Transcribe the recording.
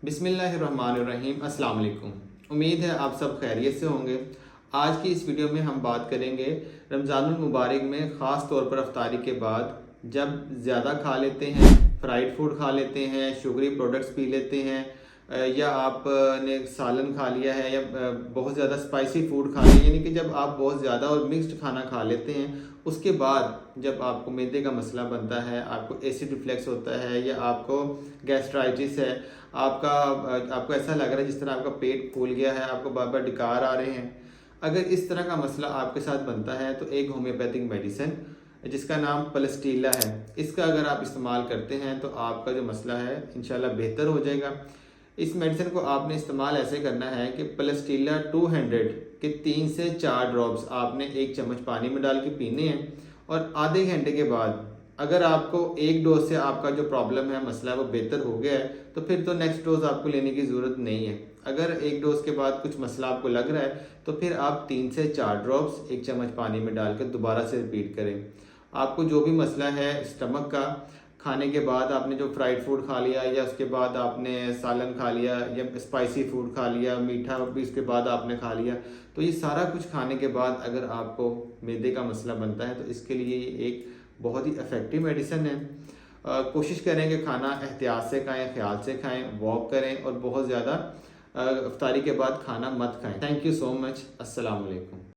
बिस्मिल्लाहिर्रहमानिर्रहीम। अस्सलाम वालेकुम। उम्मीद है आप सब खैरियत से होंगे। आज की इस वीडियो में हम बात करेंगे रमज़ानुल मुबारक में ख़ास तौर पर अफ्तारी के बाद जब ज़्यादा खा लेते हैं, फ्राइड फूड खा लेते हैं, शुगरी प्रोडक्ट्स पी लेते हैं, या आपने सालन खा लिया है, या बहुत ज़्यादा स्पाइसी फूड खा लिया, यानी कि जब आप बहुत ज़्यादा और मिक्स्ड खाना खा लेते हैं, उसके बाद जब आपको मैदे का मसला बनता है, आपको एसिड रिफ्लेक्स होता है या आपको गैस्ट्राइटिस है, आपको ऐसा लग रहा है जिस तरह आपका पेट फूल गया है, आपको बार बार डकार आ रहे हैं, अगर इस तरह का मसला आपके साथ बनता है तो एक होम्योपैथिक मेडिसिन जिसका नाम पलस्टीला है, इसका अगर आप इस्तेमाल करते हैं तो आपका जो मसला है इंशाल्लाह बेहतर हो जाएगा। इस मेडिसिन को आपने इस्तेमाल ऐसे करना है कि पलस्टीला 200 के 3 से 4 ड्रॉप्स आपने 1 चम्मच पानी में डाल के पीने हैं, और आधे घंटे के बाद अगर आपको एक डोज से आपका जो प्रॉब्लम है, मसला है, वो बेहतर हो गया है तो फिर तो नेक्स्ट डोज आपको लेने की ज़रूरत नहीं है। अगर एक डोज के बाद कुछ मसला आपको लग रहा है तो फिर आप 3 से 4 ड्रॉप्स 1 चम्मच पानी में डालकर दोबारा से रिपीट करें। आपको जो भी मसला है स्टमक का, खाने के बाद आपने जो फ्राइड फूड खा लिया या उसके बाद आपने सालन खा लिया या स्पाइसी फूड खा लिया, मीठा भी उसके बाद आपने खा लिया, तो ये सारा कुछ खाने के बाद अगर आपको मैदे का मसला बनता है तो इसके लिए ये एक बहुत ही इफ़ेक्टिव मेडिसिन है। कोशिश करें कि खाना एहतियात से खाएं, ख्याल से खाएं, वॉक करें और बहुत ज़्यादा इफ्तारी के बाद खाना मत खाएं। Thank you so much. अस्सलाम वालेकुम।